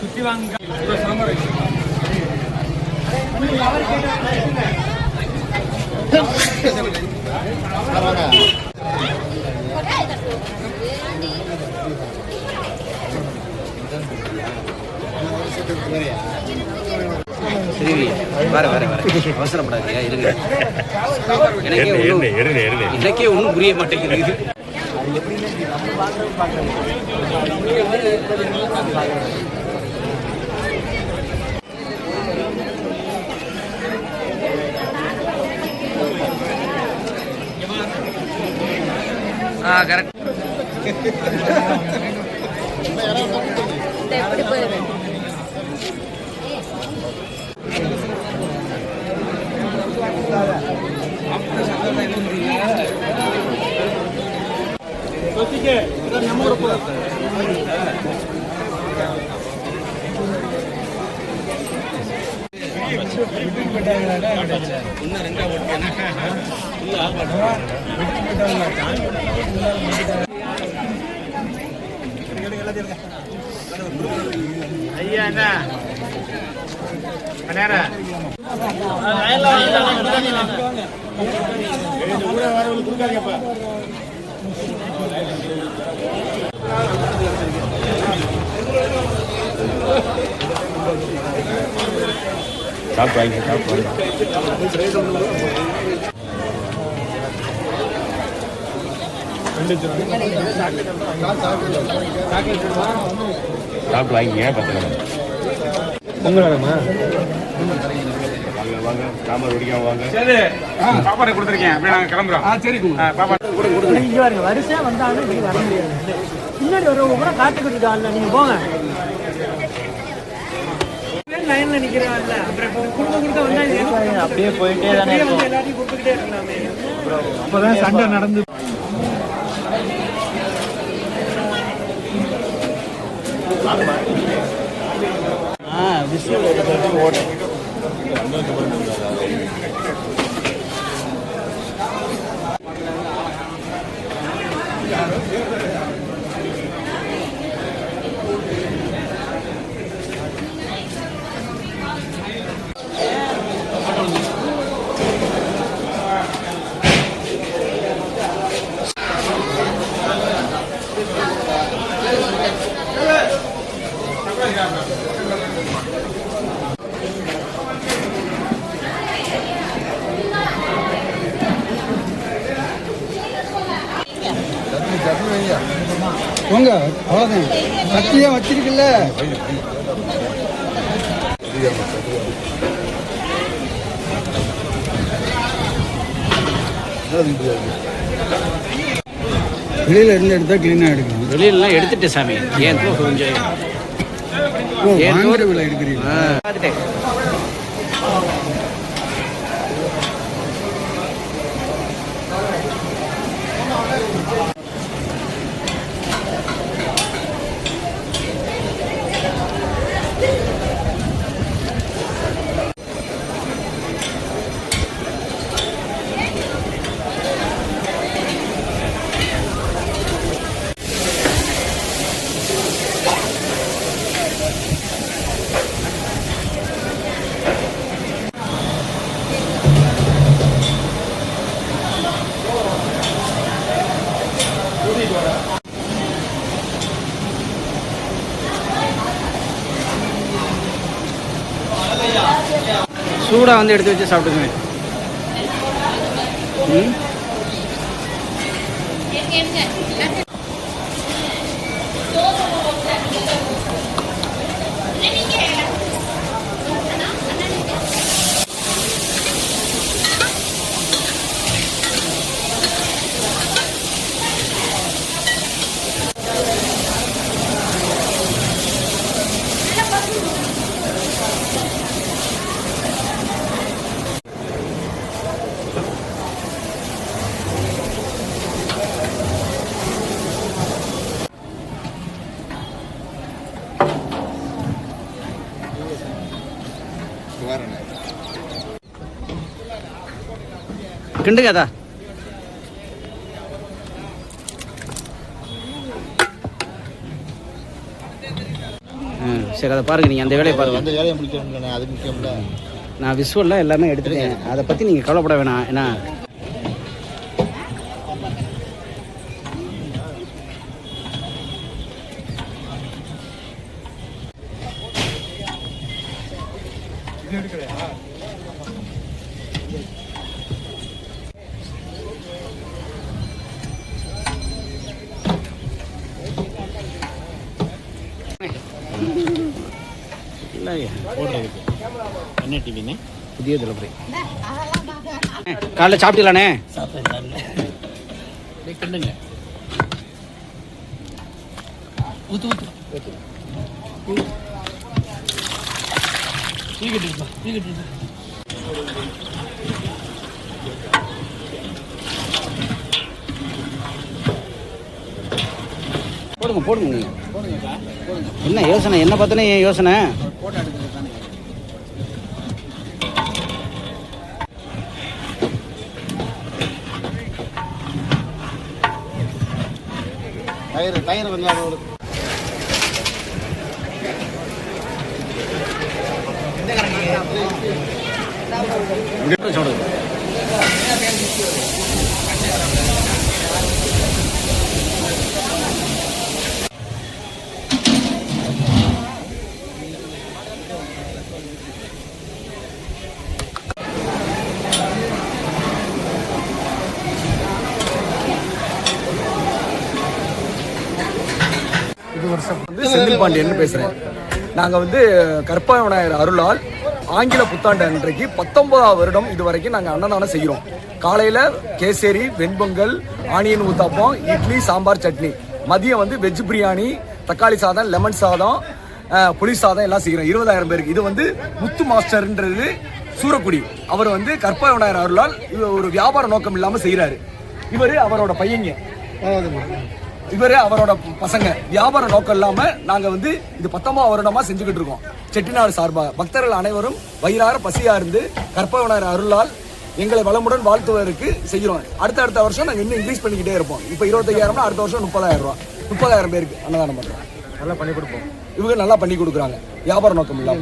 சுத்தி வாங்க வர வர வர அவசரப்படாதீங்க இருங்க. எனக்கே ஒன்றும் புரிய மாட்டேங்குது. கரெக்ட். ஐயா என்ன சாப்பிட்டு வாங்கிங்க 10 கிலோ பொங்கல் வேணுமா? வாங்க சாம்பார் குடிக்காம வாங்க. சரி சாப்பாடு கொடுத்துருக்கேன். அப்படியே நாங்கள் கிளம்புறோம். சரி பாப்பா இங்க பாருங்க, வரிசையா வந்தாலும் நீங்க வர முடியாது. பின்னாடி வரவங்க கூட காத்துக்கிட்டு ஆள்ல நீங்க போங்க. லைன்ல நிக்கிறவன்ல அப்புறம் கொடுக்க வந்தா அப்படியே போயிட்டே தானே இருக்கும். எல்லாத்தையும் கொடுத்துக்கிட்டே இருக்கலாமே. அப்பதான் சண்டை நடந்து விசில் எடுத்து ஓடும். போங்க அவ்வளோதான். சட்டியாக வச்சிருக்குல்ல. வெளியில இருந்து எடுத்தா கிளீனாக எடுக்கணும். வெளியிலலாம் எடுத்துட்டேன் சாமி. ஏன் கொஞ்சம் வாங்குற விலை எடுக்கிறீங்க. சூடாக வந்து எடுத்து வச்சு சாப்பிட்டுக்குங்க. கிண்டுங்க அதா. சரி அதை பாருங்க, நீங்கள் அந்த வேலையை பாருங்க. அந்த வேலையை முடிக்கணும், அது முக்கியம்ல. நான் விசுவல்லாம் எல்லாமே எடுத்துட்டேன், அதை பற்றி நீங்கள் கவலைப்பட வேணாம். ஏன்னா இல்லை போடுறதுக்கு என்ன டிவின்னு புதிய தலைமுறை. காலைல சாப்பிட்டீங்களாண்ணே? கிண்டுங்க. ஊத்து ஊத்து போடுங்க போடுங்க. நீங்கள் என்ன யோசனை, என்ன பார்த்தோன்னே என் யோசனை. டயர் கொஞ்சம் செந்தில் பாண்டியன் பேசுகிறேன். நாங்கள் கற்பக விநாயகர் அருளால் ஆங்கில புத்தாண்டு அன்றைக்கு 19ஆம் வருடம் இதுவரைக்கும் நாங்கள் அன்னதானம் செய்கிறோம். காலையில் கேசரி, வெண்பொங்கல், ஆனியன் ஊத்தாப்பம், இட்லி, சாம்பார், சட்னி. மதியம் வெஜ் பிரியாணி, தக்காளி சாதம், லெமன் சாதம், புளி சாதம் எல்லாம் செய்கிறோம். 20,000 பேருக்கு. இது முத்து மாஸ்டர்ன்றது சூரக்குடி. அவர் கற்பக விநாயகர் அருளால் ஒரு வியாபார நோக்கம் இல்லாமல் செய்கிறாரு. இவர் அவரோட பையங்க, இவரு அவரோட பசங்க. வியாபார நோக்கம் இல்லாம நாங்க இது 19ஆம் வருடமா செஞ்சுக்கிட்டு இருக்கோம். செட்டிநாடு சார்பாக பக்தர்கள் அனைவரும் வயிறார பசியா இருந்து கற்பக விநாயகர் அருளால் எங்களை வளமுடன் வாழ்த்துவதற்கு செய்கிறோம். அடுத்த வருஷம் நாங்க இன்னும் இன்க்ரீஸ் பண்ணிக்கிட்டே இருப்போம். இப்ப 25,000, அடுத்த வருஷம் 30,000 ரூபாய். 30,000 பேருக்கு அன்னதானம் பண்றோம். நல்லா பண்ணி கொடுப்போம். இவங்க நல்லா பண்ணி கொடுக்குறாங்க, வியாபார நோக்கம் இல்லாம.